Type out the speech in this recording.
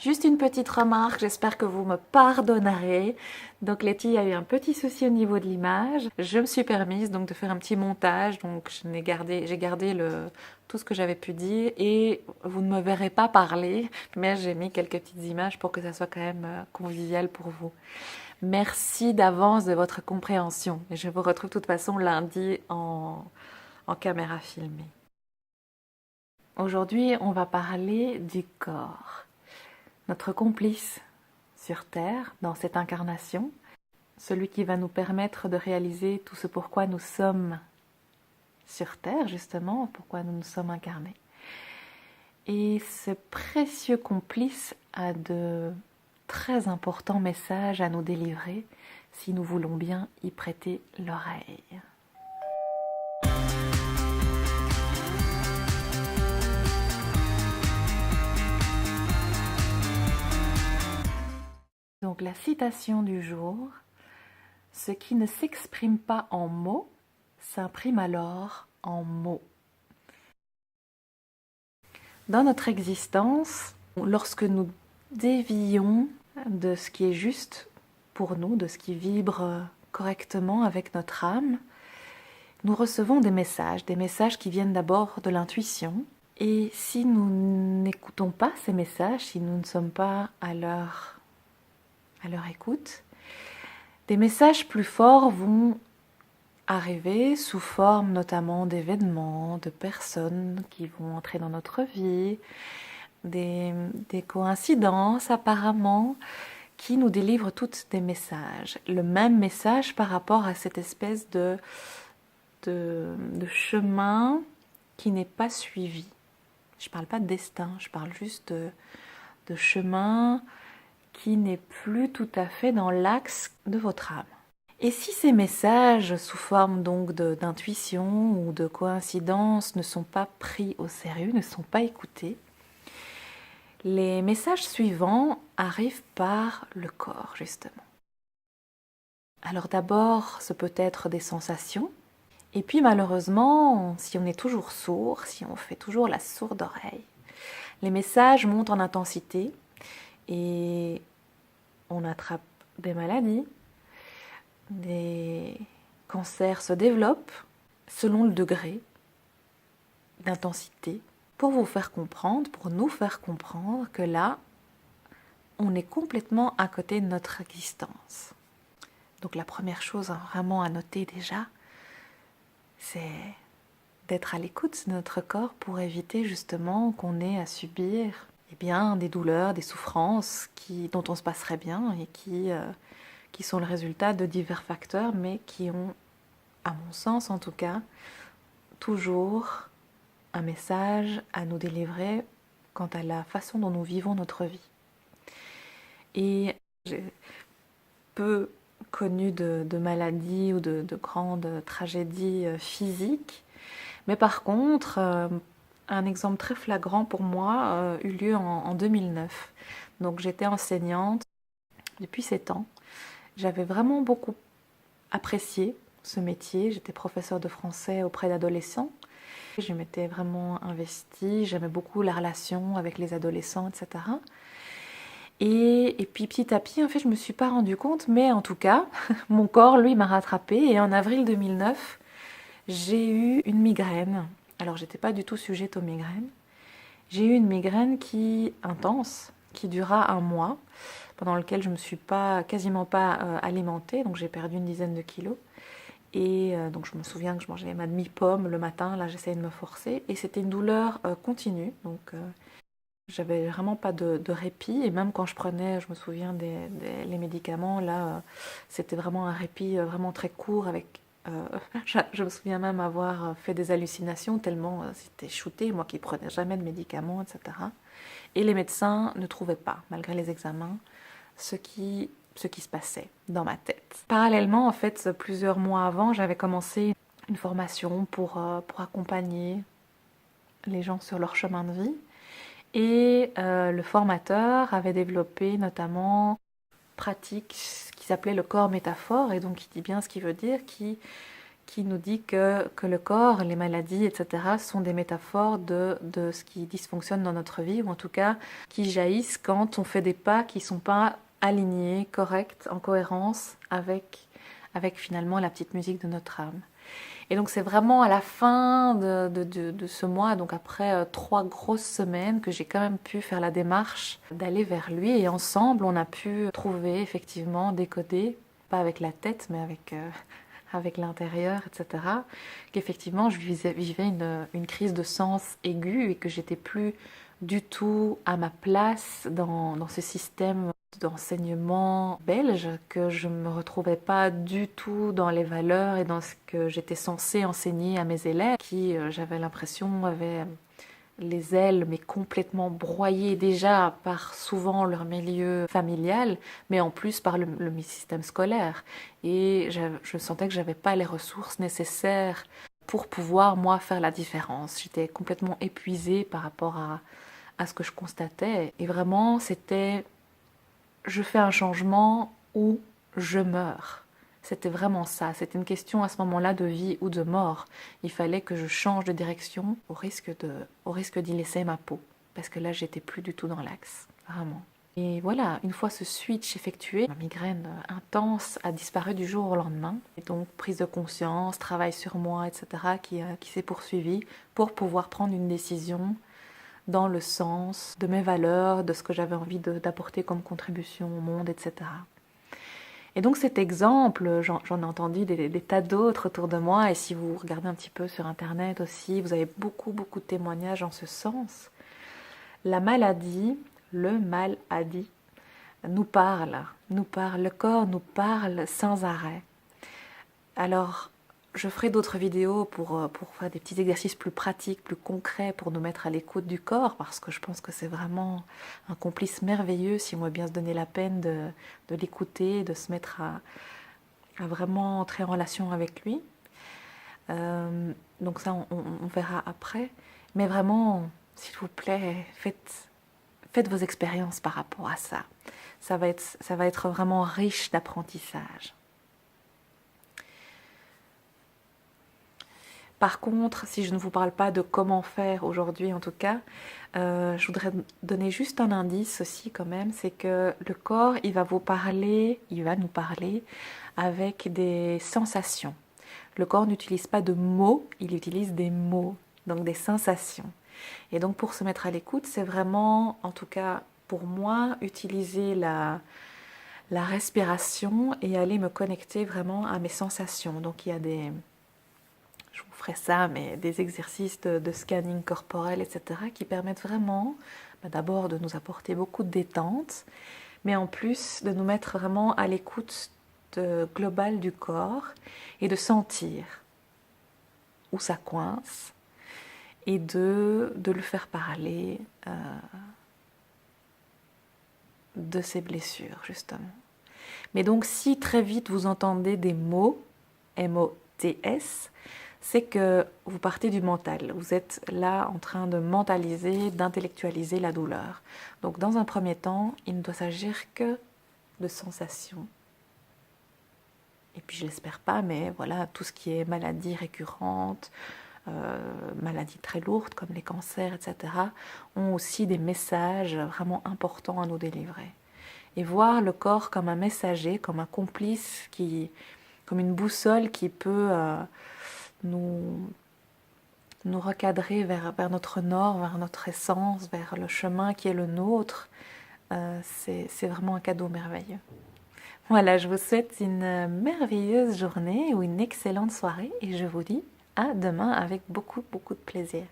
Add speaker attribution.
Speaker 1: Juste une petite remarque, j'espère que vous me pardonnerez. Donc Letty a eu un petit souci au niveau de l'image. Je me suis permise donc de faire un petit montage, donc j'ai gardé tout ce que j'avais pu dire et vous ne me verrez pas parler, mais j'ai mis quelques petites images pour que ça soit quand même convivial pour vous. Merci d'avance de votre compréhension et je vous retrouve de toute façon lundi en caméra filmée. Aujourd'hui, on va parler du corps. Notre complice sur Terre, dans cette incarnation, celui qui va nous permettre de réaliser tout ce pourquoi nous sommes sur Terre, justement, pourquoi nous nous sommes incarnés. Et ce précieux complice a de très importants messages à nous délivrer si nous voulons bien y prêter l'oreille. Donc la citation du jour, « Ce qui ne s'exprime pas en mots s'imprime alors en mots ». Dans notre existence, lorsque nous dévions de ce qui est juste pour nous, de ce qui vibre correctement avec notre âme, nous recevons des messages qui viennent d'abord de l'intuition. Et si nous n'écoutons pas ces messages, si nous ne sommes pas à leur écoute, des messages plus forts vont arriver sous forme notamment d'événements, de personnes qui vont entrer dans notre vie, des coïncidences apparemment, qui nous délivrent toutes des messages. Le même message par rapport à cette espèce de chemin qui n'est pas suivi. Je ne parle pas de destin, je parle juste de chemin qui n'est plus tout à fait dans l'axe de votre âme. Et si ces messages, sous forme donc d'intuition ou de coïncidence, ne sont pas pris au sérieux, ne sont pas écoutés, les messages suivants arrivent par le corps, justement. Alors d'abord, ce peut être des sensations, et puis malheureusement, si on est toujours sourd, si on fait toujours la sourde oreille, les messages montent en intensité et on attrape des maladies, des cancers se développent selon le degré d'intensité pour vous faire comprendre, pour nous faire comprendre que là, on est complètement à côté de notre existence. Donc la première chose vraiment à noter déjà, c'est d'être à l'écoute de notre corps pour éviter justement qu'on ait à subir des douleurs, des souffrances dont on se passerait bien et qui sont le résultat de divers facteurs, mais qui ont, à mon sens en tout cas, toujours un message à nous délivrer quant à la façon dont nous vivons notre vie. Et j'ai peu connu de maladies ou de grandes tragédies physiques, mais par contre, un exemple très flagrant pour moi eut lieu en 2009. Donc j'étais enseignante depuis 7 ans. J'avais vraiment beaucoup apprécié ce métier. J'étais professeure de français auprès d'adolescents. Je m'étais vraiment investie, j'aimais beaucoup la relation avec les adolescents, etc. Et puis petit à petit, en fait, je ne me suis pas rendu compte, mais en tout cas, mon corps, lui, m'a rattrapée. Et en avril 2009, j'ai eu une migraine. Alors, j'étais pas du tout sujette aux migraines. J'ai eu une migraine intense, qui dura 1 mois, pendant lequel je ne me suis quasiment pas alimentée, donc j'ai perdu une dizaine de kilos. Et donc je me souviens que je mangeais ma demi-pomme le matin, là j'essayais de me forcer, et c'était une douleur continue, donc j'avais vraiment pas de répit, et même quand je prenais, je me souviens les médicaments, là c'était vraiment un répit vraiment très court avec... je me souviens même avoir fait des hallucinations tellement c'était shooté, moi qui prenais jamais de médicaments, etc. Et les médecins ne trouvaient pas, malgré les examens, ce qui se passait dans ma tête. Parallèlement, en fait, plusieurs mois avant, j'avais commencé une formation pour accompagner les gens sur leur chemin de vie. Et le formateur avait développé notamment une pratique qui s'appelait le corps métaphore, et donc qui dit bien ce qu'il veut dire, qui qui nous dit que le corps, les maladies, etc. sont des métaphores de ce qui dysfonctionne dans notre vie, ou en tout cas qui jaillissent quand on fait des pas qui ne sont pas alignés, corrects, en cohérence avec finalement la petite musique de notre âme. Et donc c'est vraiment à la fin de ce mois, donc après 3 grosses semaines, que j'ai quand même pu faire la démarche d'aller vers lui. Et ensemble, on a pu trouver effectivement, décoder, pas avec la tête, mais avec l'intérieur, etc. Qu'effectivement, je vivais une crise de sens aiguë et que j'étais plus du tout à ma place dans ce système d'enseignement belge, que je ne me retrouvais pas du tout dans les valeurs et dans ce que j'étais censée enseigner à mes élèves, qui, j'avais l'impression, avaient les ailes, mais complètement broyées déjà par souvent leur milieu familial, mais en plus par le système scolaire. Et je sentais que j'avais pas les ressources nécessaires pour pouvoir, moi, faire la différence. J'étais complètement épuisée par rapport à ce que je constatais. Et vraiment, c'était... je fais un changement ou je meurs. C'était vraiment ça. C'était une question à ce moment-là de vie ou de mort. Il fallait que je change de direction au risque d'y laisser ma peau. Parce que là, j'étais plus du tout dans l'axe. Vraiment. Et voilà, une fois ce switch effectué, ma migraine intense a disparu du jour au lendemain. Et donc, prise de conscience, travail sur moi, etc., qui s'est poursuivi pour pouvoir prendre une décision dans le sens de mes valeurs, de ce que j'avais envie d'apporter comme contribution au monde, etc. Et donc cet exemple, j'en ai entendu des tas d'autres autour de moi, et si vous regardez un petit peu sur Internet aussi, vous avez beaucoup de témoignages en ce sens. La maladie, le mal a dit, nous parle, le corps nous parle sans arrêt. Alors, je ferai d'autres vidéos pour faire des petits exercices plus pratiques, plus concrets, pour nous mettre à l'écoute du corps, parce que je pense que c'est vraiment un complice merveilleux si on veut bien se donner la peine de l'écouter, de se mettre à vraiment entrer en relation avec lui. Donc ça, on verra après. Mais vraiment, s'il vous plaît, faites vos expériences par rapport à ça. Ça va être vraiment riche d'apprentissage. Par contre, si je ne vous parle pas de comment faire aujourd'hui en tout cas, je voudrais donner juste un indice aussi quand même, c'est que le corps, il va nous parler avec des sensations. Le corps n'utilise pas de mots, il utilise des mots, donc des sensations. Et donc pour se mettre à l'écoute, c'est vraiment, en tout cas pour moi, utiliser la respiration et aller me connecter vraiment à mes sensations. Donc il y a je vous ferai ça, mais des exercices de scanning corporel, etc., qui permettent vraiment, d'abord de nous apporter beaucoup de détente, mais en plus de nous mettre vraiment à l'écoute globale du corps et de sentir où ça coince et de le faire parler de ses blessures, justement. Mais donc, si très vite vous entendez des mots, M-O-T-S, c'est que vous partez du mental. Vous êtes là en train de mentaliser, d'intellectualiser la douleur. Donc dans un premier temps, il ne doit s'agir que de sensations. Et puis je l'espère pas, mais voilà, tout ce qui est maladie récurrente, maladies très lourdes comme les cancers, etc., ont aussi des messages vraiment importants à nous délivrer. Et voir le corps comme un messager, comme un complice, comme une boussole qui peut... nous recadrer vers notre nord, vers notre essence, vers le chemin qui est le nôtre, c'est vraiment un cadeau merveilleux. Voilà, je vous souhaite une merveilleuse journée ou une excellente soirée et je vous dis à demain avec beaucoup de plaisir.